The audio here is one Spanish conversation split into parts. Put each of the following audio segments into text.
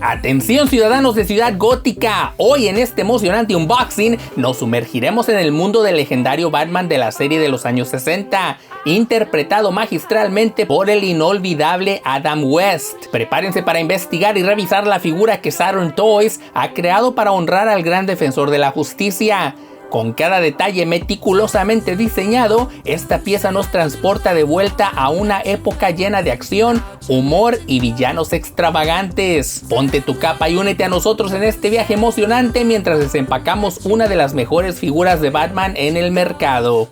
Atención ciudadanos de Ciudad Gótica, hoy en este emocionante unboxing nos sumergiremos en el mundo del legendario Batman de la serie de los años 60, interpretado magistralmente por el inolvidable Adam West. Prepárense para investigar y revisar la figura que Saturn Toys ha creado para honrar al gran defensor de la justicia. Con cada detalle meticulosamente diseñado, esta pieza nos transporta de vuelta a una época llena de acción, humor y villanos extravagantes. Ponte tu capa y únete a nosotros en este viaje emocionante mientras desempacamos una de las mejores figuras de Batman en el mercado.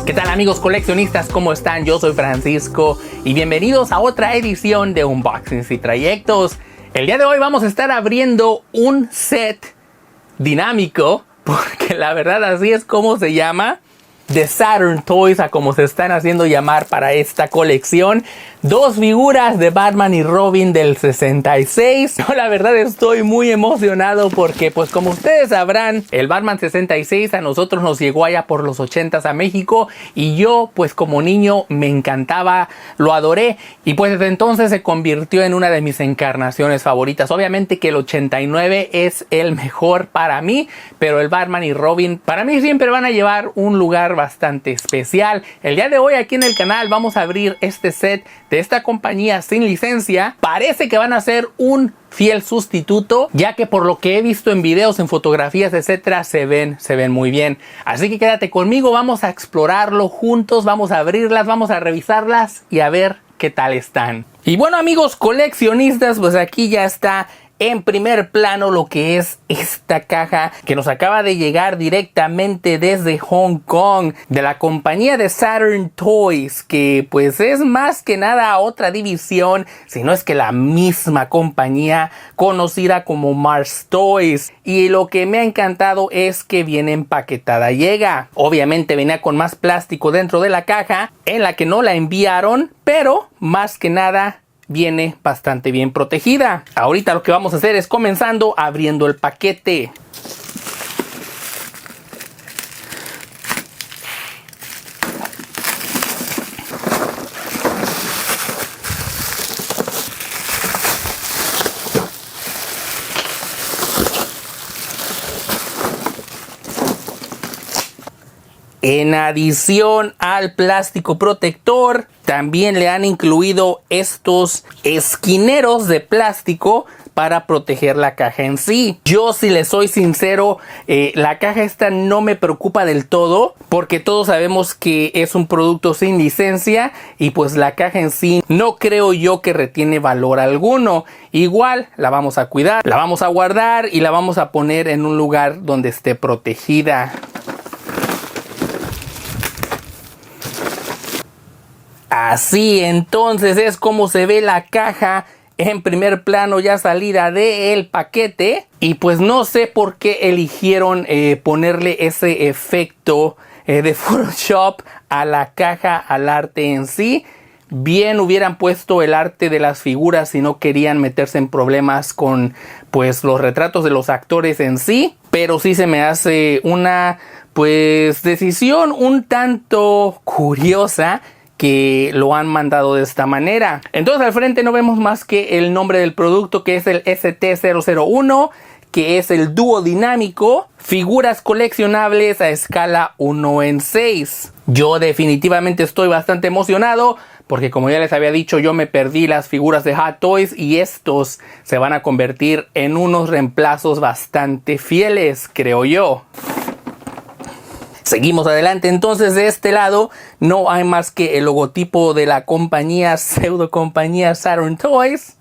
¿Qué tal amigos coleccionistas? ¿Cómo están? Yo soy Francisco y bienvenidos a otra edición de Unboxings y Trayectos. El día de hoy vamos a estar abriendo un set dinámico, porque la verdad así es como se llama, de Saturn Toys, a como se están haciendo llamar para esta colección. Dos figuras de Batman y Robin del 66. Yo la verdad estoy muy emocionado porque, pues como ustedes sabrán, el Batman 66 a nosotros nos llegó allá por los 80s a México. Y yo, pues como niño, me encantaba, lo adoré. Y pues desde entonces se convirtió en una de mis encarnaciones favoritas. Obviamente que el 89 es el mejor para mí, pero el Batman y Robin para mí siempre van a llevar un lugar bastante especial. El día de hoy aquí en el canal vamos a abrir este set de esta compañía sin licencia. Parece que van a ser un fiel sustituto, ya que por lo que he visto en videos, en fotografías, etcétera, se ven muy bien. Así que quédate conmigo, vamos a explorarlo juntos, vamos a abrirlas, vamos a revisarlas y a ver qué tal están. Y bueno amigos coleccionistas, pues aquí ya está en primer plano lo que es esta caja que nos acaba de llegar directamente desde Hong Kong, de la compañía de Saturn Toys, que pues es más que nada otra división, si no es que la misma compañía conocida como Mars Toys. Y lo que me ha encantado es que viene empaquetada. Llega, obviamente venía con más plástico dentro de la caja, en la que no la enviaron, pero más que nada viene bastante bien protegida. Ahorita lo que vamos a hacer es comenzando abriendo el paquete. En adición al plástico protector, también le han incluido estos esquineros de plástico para proteger la caja en sí. Yo, si les soy sincero, la caja esta no me preocupa del todo, porque todos sabemos que es un producto sin licencia y pues la caja en sí no creo yo que retiene valor alguno. Igual la vamos a cuidar, la vamos a guardar y la vamos a poner en un lugar donde esté protegida. Así entonces es como se ve la caja en primer plano ya salida del paquete. Y pues no sé por qué eligieron ponerle ese efecto de Photoshop a la caja, al arte en sí. Bien hubieran puesto el arte de las figuras si no querían meterse en problemas con pues los retratos de los actores en sí. Pero sí se me hace una pues decisión un tanto curiosa que lo han mandado de esta manera. Entonces al frente no vemos más que el nombre del producto, que es el ST001, que es el dúo dinámico, figuras coleccionables a escala 1:6. Yo definitivamente estoy bastante emocionado porque, como ya les había dicho, yo me perdí las figuras de Hot Toys y estos se van a convertir en unos reemplazos bastante fieles, creo yo. Seguimos adelante, entonces de este lado no hay más que el logotipo de la compañía, pseudo compañía Saturn Toys.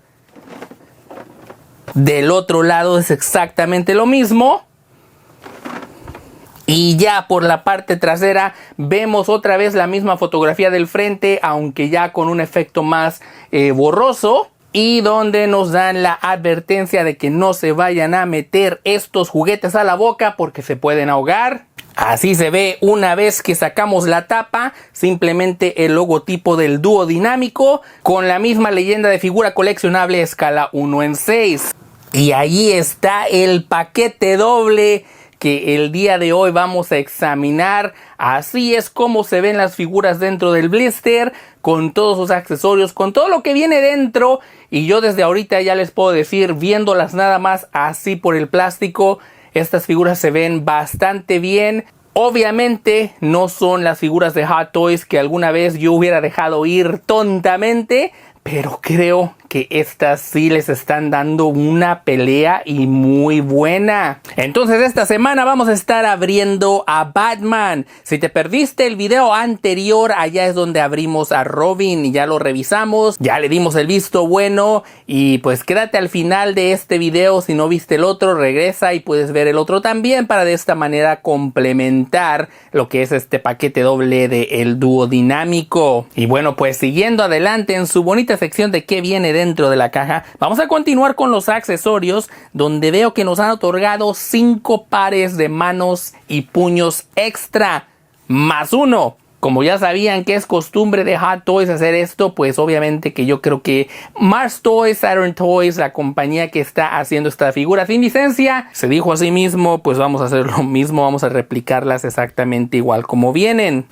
Del otro lado es exactamente lo mismo. Y ya por la parte trasera vemos otra vez la misma fotografía del frente, aunque ya con un efecto más borroso. Y donde nos dan la advertencia de que no se vayan a meter estos juguetes a la boca porque se pueden ahogar. Así se ve una vez que sacamos la tapa, simplemente el logotipo del dúo dinámico con la misma leyenda de figura coleccionable escala 1:6. Y ahí está el paquete doble que el día de hoy vamos a examinar. Así es como se ven las figuras dentro del blister, con todos sus accesorios, con todo lo que viene dentro. Y yo desde ahorita ya les puedo decir, viéndolas nada más así por el plástico, estas figuras se ven bastante bien. Obviamente no son las figuras de Hot Toys que alguna vez yo hubiera dejado ir tontamente, pero creo que estas sí les están dando una pelea y muy buena. Entonces esta semana vamos a estar abriendo a Batman. Si te perdiste el video anterior, allá es donde abrimos a Robin y ya lo revisamos, ya le dimos el visto bueno. Y pues quédate al final de este video. Si no viste el otro, regresa y puedes ver el otro también, para de esta manera complementar lo que es este paquete doble de el dúo dinámico. Y bueno, pues siguiendo adelante en su bonita sección de qué viene dentro de la caja, vamos a continuar con los accesorios, donde veo que nos han otorgado 5 pares de manos y puños extra, más uno. Como ya sabían que es costumbre de Hot Toys hacer esto, pues obviamente que yo creo que Mars Toys, Saturn Toys, la compañía que está haciendo esta figura sin licencia, se dijo a sí mismo, pues vamos a hacer lo mismo, vamos a replicarlas exactamente igual como vienen.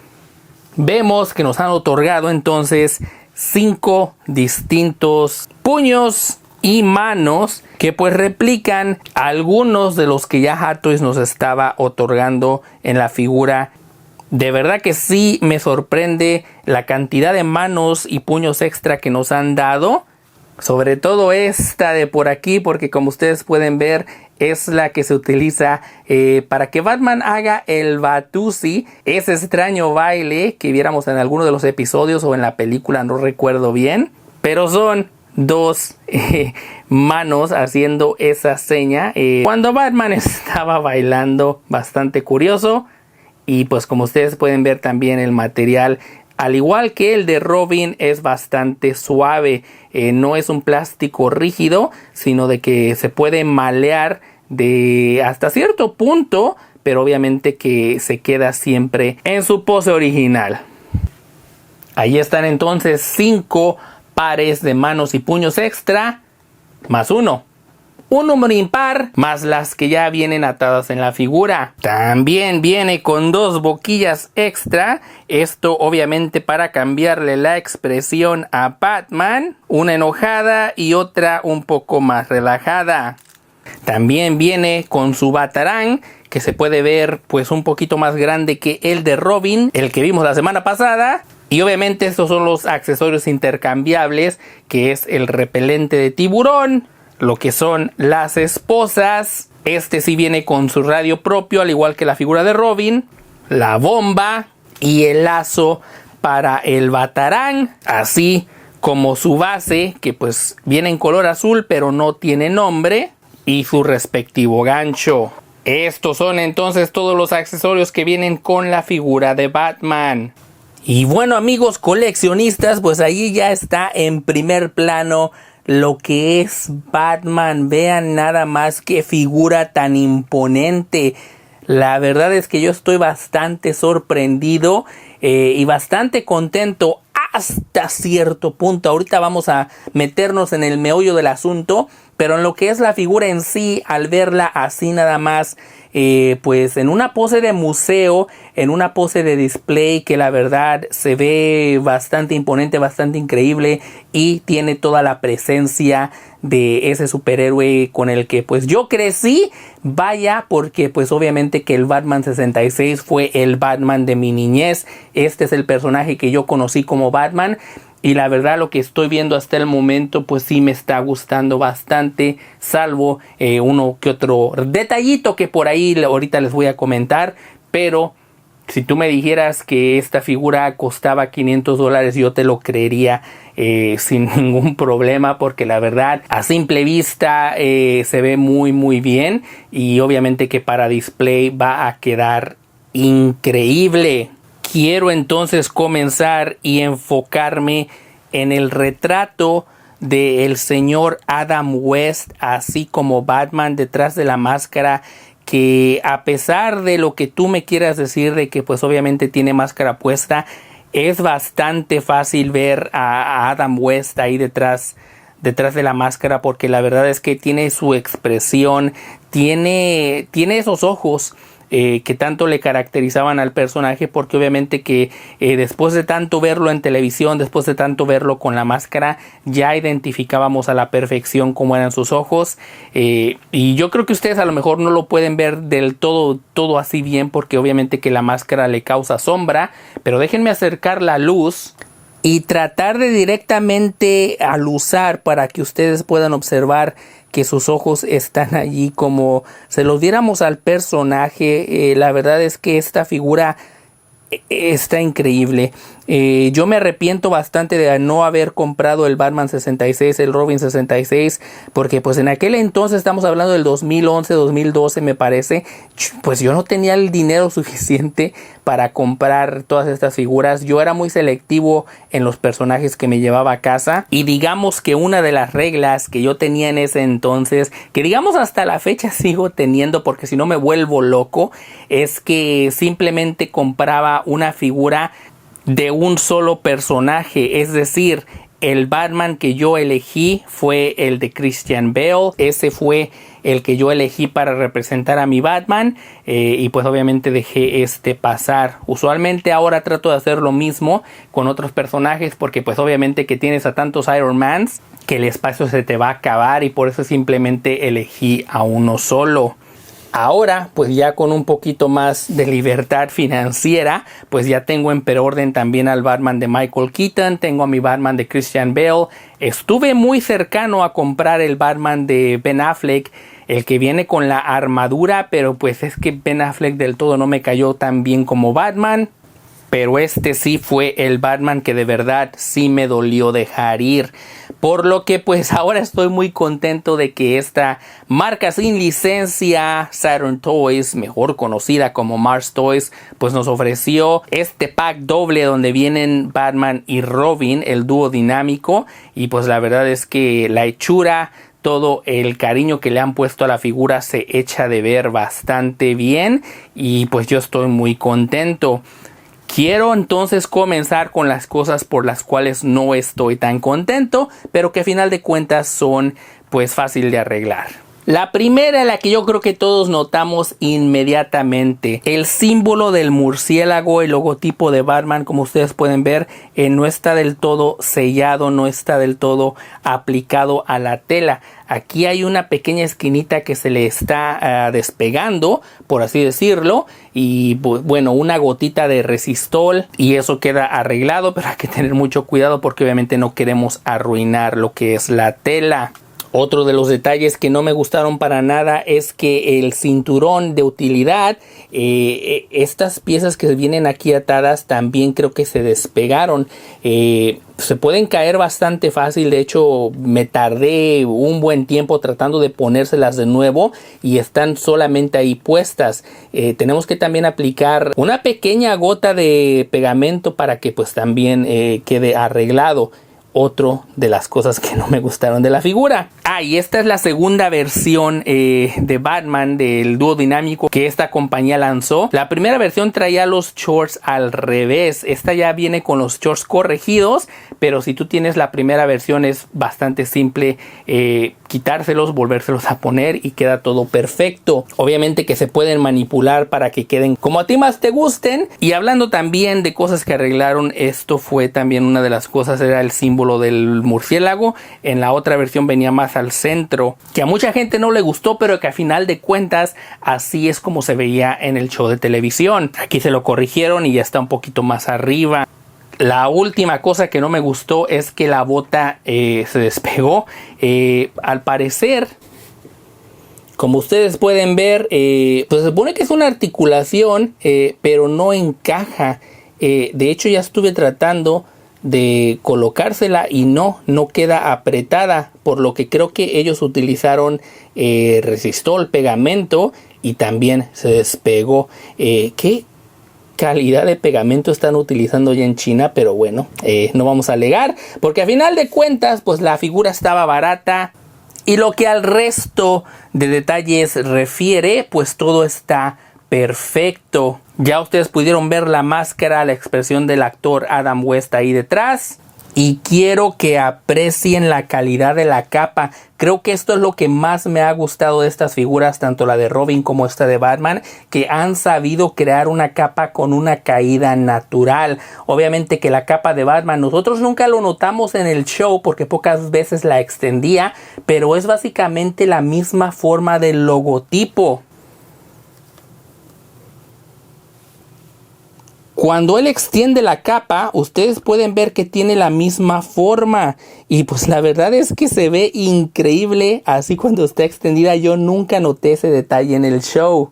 Vemos que nos han otorgado entonces 5 distintos puños y manos que pues replican algunos de los que ya Hot Toys nos estaba otorgando en la figura. De verdad que sí me sorprende la cantidad de manos y puños extra que nos han dado. Sobre todo esta de por aquí, porque como ustedes pueden ver es la que se utiliza para que Batman haga el Batusi, ese extraño baile que viéramos en alguno de los episodios o en la película, no recuerdo bien. Pero son 2 manos haciendo esa seña cuando Batman estaba bailando, bastante curioso. Y pues como ustedes pueden ver también el material, al igual que el de Robin, es bastante suave. No es un plástico rígido, sino de que se puede malear de hasta cierto punto, pero obviamente que se queda siempre en su pose original. Ahí están entonces 5 pares de manos y puños extra, más uno. Un número impar, más las que ya vienen atadas en la figura. También viene con 2 boquillas extra. Esto obviamente para cambiarle la expresión a Batman. Una enojada y otra un poco más relajada. También viene con su batarang, que se puede ver pues un poquito más grande que el de Robin, el que vimos la semana pasada. Y obviamente estos son los accesorios intercambiables, que es el repelente de tiburón, lo que son las esposas. Este sí viene con su radio propio, al igual que la figura de Robin. La bomba y el lazo para el batarang, así como su base, que pues viene en color azul pero no tiene nombre, y su respectivo gancho. Estos son entonces todos los accesorios que vienen con la figura de Batman. Y bueno, amigos coleccionistas, pues ahí ya está en primer plano lo que es Batman. Vean nada más qué figura tan imponente. La verdad es que yo estoy bastante sorprendido y bastante contento hasta cierto punto. Ahorita vamos a meternos en el meollo del asunto, pero en lo que es la figura en sí, al verla así nada más, pues en una pose de museo, en una pose de display, que la verdad se ve bastante imponente, bastante increíble, y tiene toda la presencia de ese superhéroe con el que pues yo crecí. Vaya, porque pues obviamente que el Batman 66 fue el Batman de mi niñez. Este es el personaje que yo conocí como Batman. Y la verdad lo que estoy viendo hasta el momento pues sí me está gustando bastante, salvo uno que otro detallito que por ahí ahorita les voy a comentar. Pero si tú me dijeras que esta figura costaba $500, yo te lo creería sin ningún problema, porque la verdad a simple vista se ve muy bien, y obviamente que para display va a quedar increíble. Quiero entonces comenzar y enfocarme en el retrato del señor Adam West, así como Batman detrás de la máscara, que a pesar de lo que tú me quieras decir de que pues obviamente tiene máscara puesta, es bastante fácil ver a Adam West ahí detrás detrás de la máscara, porque la verdad es que tiene su expresión, tiene esos ojos que tanto le caracterizaban al personaje, porque obviamente que después de tanto verlo en televisión, después de tanto verlo con la máscara, ya identificábamos a la perfección cómo eran sus ojos, y yo creo que ustedes a lo mejor no lo pueden ver del todo así bien, porque obviamente que la máscara le causa sombra, pero déjenme acercar la luz y tratar de directamente aluzar para que ustedes puedan observar que sus ojos están allí como se los diéramos al personaje. La verdad es que esta figura está increíble. Yo me arrepiento bastante de no haber comprado el Batman 66, el Robin 66, porque pues en aquel entonces, estamos hablando del 2011, 2012 me parece, pues yo no tenía el dinero suficiente para comprar todas estas figuras. Yo era muy selectivo en los personajes que me llevaba a casa, y digamos que una de las reglas que yo tenía en ese entonces, que digamos hasta la fecha sigo teniendo, porque si no me vuelvo loco, es que simplemente compraba una figura de un solo personaje. Es decir, el Batman que yo elegí fue el de Christian Bale. Ese fue el que yo elegí para representar a mi Batman, y pues obviamente dejé este pasar. Usualmente ahora trato de hacer lo mismo con otros personajes, porque pues obviamente que tienes a tantos Iron Mans que el espacio se te va a acabar, y por eso simplemente elegí a uno solo. Ahora, pues ya con un poquito más de libertad financiera, pues ya tengo en preorden también al Batman de Michael Keaton, tengo a mi Batman de Christian Bale. Estuve muy cercano a comprar el Batman de Ben Affleck, el que viene con la armadura, pero pues es que Ben Affleck del todo no me cayó tan bien como Batman. Pero este sí fue el Batman que de verdad sí me dolió dejar ir. Por lo que pues ahora estoy muy contento de que esta marca sin licencia, Saturn Toys, mejor conocida como Mars Toys, pues nos ofreció este pack doble donde vienen Batman y Robin, el dúo dinámico. Y pues la verdad es que la hechura, todo el cariño que le han puesto a la figura se echa de ver bastante bien, y pues yo estoy muy contento. Quiero entonces comenzar con las cosas por las cuales no estoy tan contento, pero que a final de cuentas son pues fácil de arreglar. La primera, la que yo creo que todos notamos inmediatamente, el símbolo del murciélago, el logotipo de Batman, como ustedes pueden ver, no está del todo sellado, no está del todo aplicado a la tela. Aquí hay una pequeña esquinita que se le está despegando, por así decirlo, y bueno, una gotita de resistol, y eso queda arreglado, pero hay que tener mucho cuidado porque obviamente no queremos arruinar lo que es la tela. Otro de los detalles que no me gustaron para nada es que el cinturón de utilidad, estas piezas que vienen aquí atadas también creo que se despegaron. Se pueden caer bastante fácil. De hecho, me tardé un buen tiempo tratando de ponérselas de nuevo y están solamente ahí puestas. Tenemos que también aplicar una pequeña gota de pegamento para que pues también quede arreglado. Otro de las cosas que no me gustaron de la figura. Y esta es la segunda versión de Batman del dúo dinámico que esta compañía lanzó. La primera versión traía los shorts al revés. Esta ya viene con los shorts corregidos, pero si tú tienes la primera versión es bastante simple quitárselos, volvérselos a poner y queda todo perfecto. Obviamente que se pueden manipular para que queden como a ti más te gusten. Y hablando también de cosas que arreglaron, esto fue también una de las cosas, era el símbolo del murciélago. En la otra versión venía más al centro, que a mucha gente no le gustó, pero que a final de cuentas así es como se veía en el show de televisión. Aquí se lo corrigieron y ya está un poquito más arriba. La última cosa que no me gustó es que la bota se despegó. Al parecer, como ustedes pueden ver, pues se supone que es una articulación, pero no encaja. De hecho, ya estuve tratando de colocársela y no queda apretada, por lo que creo que ellos utilizaron resistol, pegamento, y también se despegó. ¿Qué calidad de pegamento están utilizando ya en China? Pero bueno, no vamos a alegar, porque a final de cuentas pues la figura estaba barata, y lo que al resto de detalles refiere, pues todo está perfecto. Ya ustedes pudieron ver la máscara, la expresión del actor Adam West ahí detrás. y quiero que aprecien la calidad de la capa. Creo que esto es lo que más me ha gustado de estas figuras, tanto la de Robin como esta de Batman, que han sabido crear una capa con una caída natural. Obviamente que la capa de Batman nosotros nunca lo notamos en el show porque pocas veces la extendía, pero es básicamente la misma forma del logotipo. Cuando él extiende la capa, ustedes pueden ver que tiene la misma forma. Y pues la verdad es que se ve increíble así cuando está extendida. Yo nunca noté ese detalle en el show.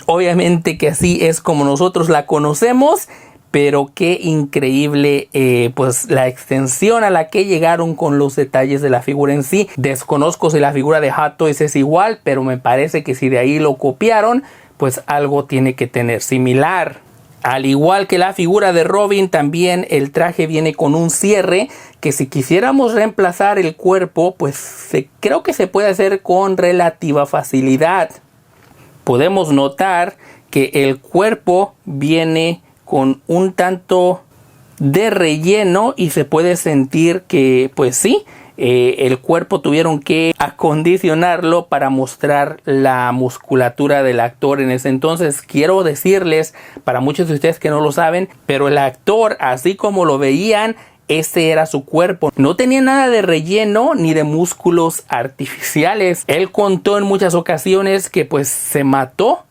Obviamente que así es como nosotros la conocemos. Pero qué increíble pues la extensión a la que llegaron con los detalles de la figura en sí. Desconozco si la figura de Hot Toys es igual, pero me parece que si de ahí lo copiaron, pues algo tiene que tener similar. Al igual que la figura de Robin, también el traje viene con un cierre que si quisiéramos reemplazar el cuerpo, pues creo que se puede hacer con relativa facilidad. Podemos notar que el cuerpo viene con un tanto de relleno y se puede sentir que pues sí, el cuerpo tuvieron que acondicionarlo para mostrar la musculatura del actor en ese entonces. Quiero decirles, para muchos de ustedes que no lo saben, pero el actor, así como lo veían, ese era su cuerpo. No tenía nada de relleno ni de músculos artificiales. Él contó en muchas ocasiones que pues se mató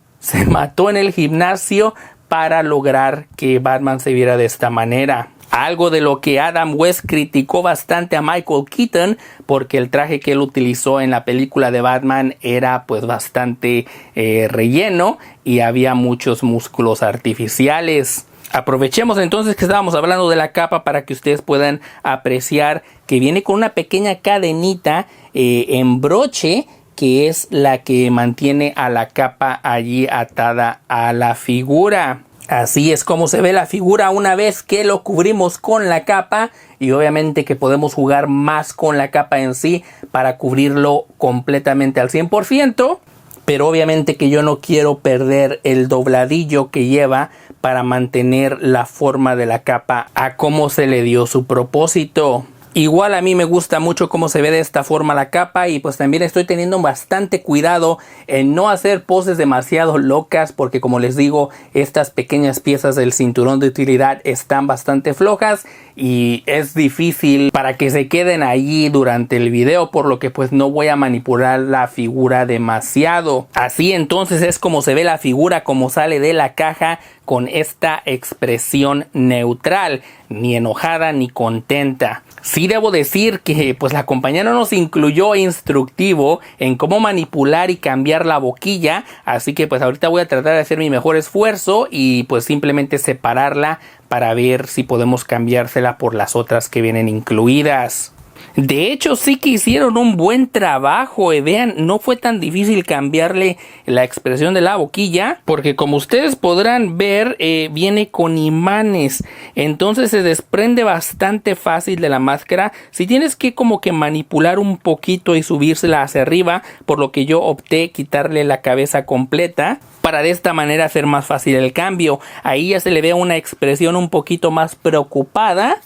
en el gimnasio para lograr que Batman se viera de esta manera. Algo de lo que Adam West criticó bastante a Michael Keaton, porque el traje que él utilizó en la película de Batman era pues bastante relleno y había muchos músculos artificiales. Aprovechemos entonces que estábamos hablando de la capa para que ustedes puedan apreciar que viene con una pequeña cadenita en broche, que es la que mantiene a la capa allí atada a la figura. Así es como se ve la figura una vez que lo cubrimos con la capa, y obviamente que podemos jugar más con la capa en sí para cubrirlo completamente al 100%, pero obviamente que yo no quiero perder el dobladillo que lleva para mantener la forma de la capa a cómo se le dio su propósito. Igual a mí me gusta mucho cómo se ve de esta forma la capa, y pues también estoy teniendo bastante cuidado en no hacer poses demasiado locas, porque como les digo, estas pequeñas piezas del cinturón de utilidad están bastante flojas y es difícil para que se queden allí durante el video, por lo que pues no voy a manipular la figura demasiado. Así entonces es como se ve la figura como sale de la caja, con esta expresión neutral, ni enojada ni contenta. Sí debo decir que pues la compañía no nos incluyó instructivo en cómo manipular y cambiar la boquilla, así que pues ahorita voy a tratar de hacer mi mejor esfuerzo y pues simplemente separarla para ver si podemos cambiársela por las otras que vienen incluidas. De hecho sí que hicieron un buen trabajo, vean, no fue tan difícil cambiarle la expresión de la boquilla, porque como ustedes podrán ver viene con imanes, entonces se desprende bastante fácil de la máscara. Si tienes que como que manipular un poquito y subírsela hacia arriba, por lo que yo opté quitarle la cabeza completa para de esta manera hacer más fácil el cambio. Ahí ya se le ve una expresión un poquito más preocupada,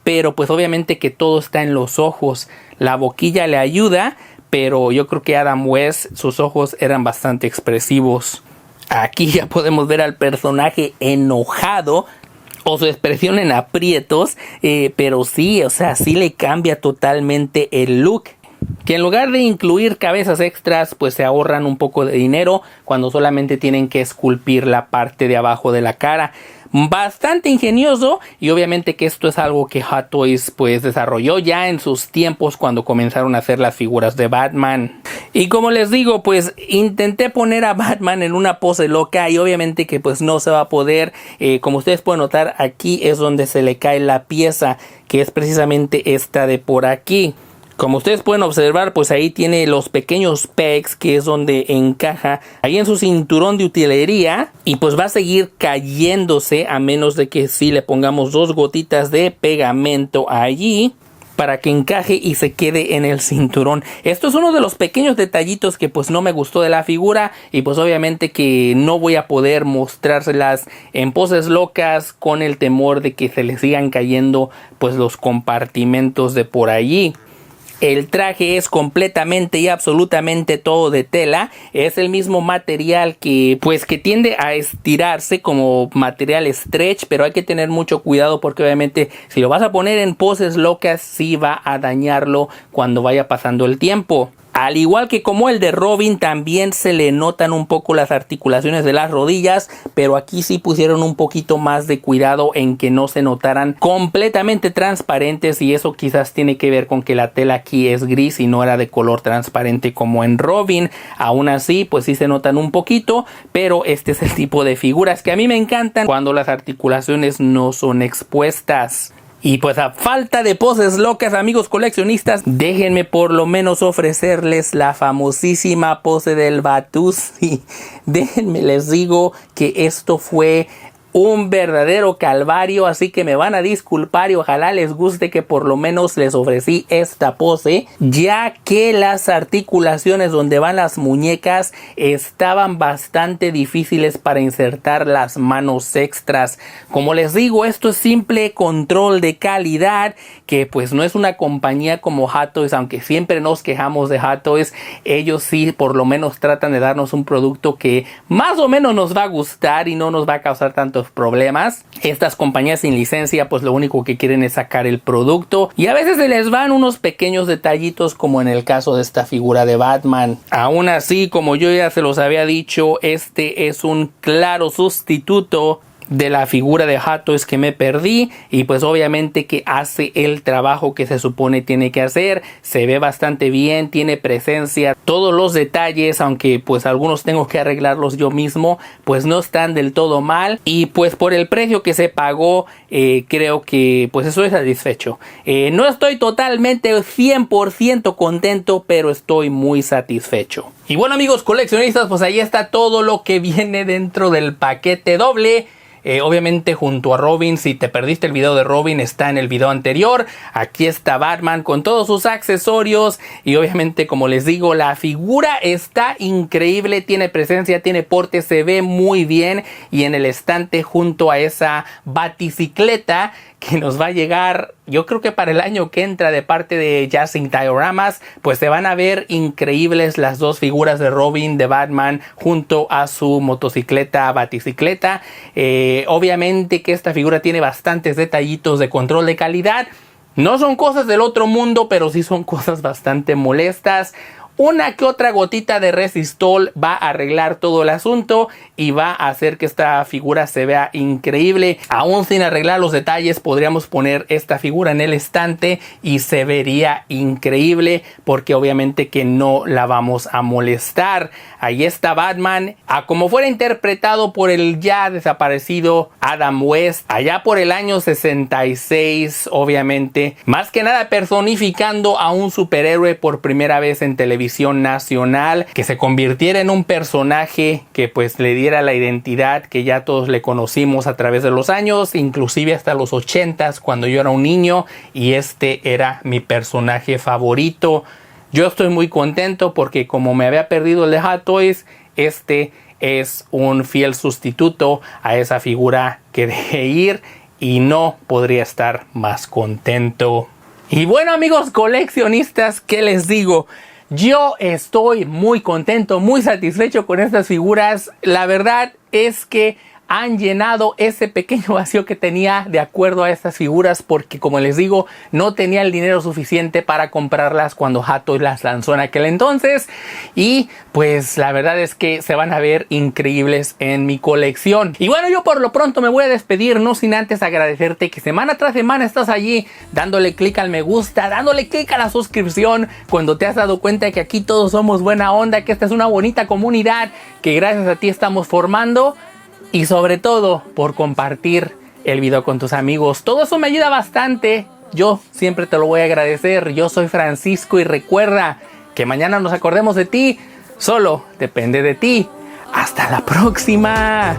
pero pues obviamente que todo está en los ojos. La boquilla le ayuda, pero yo creo que Adam West, sus ojos eran bastante expresivos. Aquí ya podemos ver al personaje enojado o su expresión en aprietos, pero sí, o sea, sí le cambia totalmente el look. Que en lugar de incluir cabezas extras, pues se ahorran un poco de dinero cuando solamente tienen que esculpir la parte de abajo de la cara. Bastante ingenioso, y obviamente que esto es algo que Hot Toys pues desarrolló ya en sus tiempos cuando comenzaron a hacer las figuras de Batman. Y como les digo, pues intenté poner a Batman en una pose loca y obviamente que pues no se va a poder. Como ustedes pueden notar, aquí es donde se le cae la pieza, que es precisamente esta de por aquí. Como ustedes pueden observar, pues ahí tiene los pequeños pegs, que es donde encaja ahí en su cinturón de utilería, y pues va a seguir cayéndose a menos de que sí le pongamos 2 gotitas de pegamento allí. para que encaje y se quede en el cinturón. Esto es uno de los pequeños detallitos que pues no me gustó de la figura, y pues obviamente que no voy a poder mostrárselas en poses locas con el temor de que se le sigan cayendo pues los compartimentos de por allí. El traje es completamente y absolutamente todo de tela. Es el mismo material que tiende a estirarse como material stretch, pero hay que tener mucho cuidado porque obviamente si lo vas a poner en poses locas sí va a dañarlo cuando vaya pasando el tiempo. Al igual que como el de Robin, también se le notan un poco las articulaciones de las rodillas, pero aquí sí pusieron un poquito más de cuidado en que no se notaran completamente transparentes, y eso quizás tiene que ver con que la tela aquí es gris y no era de color transparente como en Robin. Aún así, pues sí se notan un poquito, pero este es el tipo de figuras que a mí me encantan cuando las articulaciones no son expuestas. Y pues a falta de poses locas, amigos coleccionistas, déjenme por lo menos ofrecerles la famosísima pose del Batusi. Déjenme les digo que esto fue un verdadero calvario, así que me van a disculpar y ojalá les guste que por lo menos les ofrecí esta pose, ya que las articulaciones donde van las muñecas estaban bastante difíciles para insertar las manos extras. Como les digo, esto es simple control de calidad, que pues no es una compañía como Hot Toys, aunque siempre nos quejamos de Hot Toys. Ellos sí por lo menos tratan de darnos un producto que más o menos nos va a gustar y no nos va a causar tantos problemas. Estas compañías sin licencia pues lo único que quieren es sacar el producto, y a veces se les van unos pequeños detallitos, como en el caso de esta figura de Batman. Aún así, como yo ya se los había dicho, este es un claro sustituto de la figura de Hot Toys que me perdí, y pues obviamente que hace el trabajo que se supone tiene que hacer. Se ve bastante bien, tiene presencia, todos los detalles, aunque pues algunos tengo que arreglarlos yo mismo, pues no están del todo mal, y pues por el precio que se pagó creo que pues estoy satisfecho. No estoy totalmente 100% contento, pero estoy muy satisfecho. Y bueno, amigos coleccionistas, pues ahí está todo lo que viene dentro del paquete doble. Obviamente junto a Robin, si te perdiste el video de Robin, está en el video anterior. Aquí está Batman con todos sus accesorios, y obviamente, como les digo, la figura está increíble, tiene presencia, tiene porte, se ve muy bien, y en el estante junto a esa baticicleta que nos va a llegar, yo creo que para el año que entra, de parte de Jazzing Dioramas, pues se van a ver increíbles las dos figuras de Robin, de Batman, junto a su motocicleta, baticicleta. Obviamente que esta figura tiene bastantes detallitos de control de calidad. No son cosas del otro mundo, pero sí son cosas bastante molestas. Una que otra gotita de resistol va a arreglar todo el asunto y va a hacer que esta figura se vea increíble. Aún sin arreglar los detalles, podríamos poner esta figura en el estante y se vería increíble, porque obviamente que no la vamos a molestar. Ahí está Batman, a como fuera interpretado por el ya desaparecido Adam West, allá por el año 66, obviamente. Más que nada personificando a un superhéroe por primera vez en televisión nacional, que se convirtiera en un personaje que pues le diera la identidad que ya todos le conocimos a través de los años, inclusive hasta los 80s, cuando yo era un niño, y este era mi personaje favorito. Yo estoy muy contento porque, como me había perdido el de Hot Toys, este es un fiel sustituto a esa figura que dejé ir, y no podría estar más contento. Y bueno, amigos coleccionistas, ¿qué les digo? Yo estoy muy contento, muy satisfecho con estas figuras. La verdad es que han llenado ese pequeño vacío que tenía de acuerdo a estas figuras, porque, como les digo, no tenía el dinero suficiente para comprarlas cuando Hot Toys las lanzó en aquel entonces, y pues la verdad es que se van a ver increíbles en mi colección. Y bueno, yo por lo pronto me voy a despedir, no sin antes agradecerte que semana tras semana estás allí dándole clic al me gusta, dándole clic a la suscripción, cuando te has dado cuenta que aquí todos somos buena onda, que esta es una bonita comunidad que gracias a ti estamos formando. Y sobre todo por compartir el video con tus amigos. Todo eso me ayuda bastante. Yo siempre te lo voy a agradecer. Yo soy Francisco, y recuerda que mañana nos acordemos de ti. Solo depende de ti. Hasta la próxima.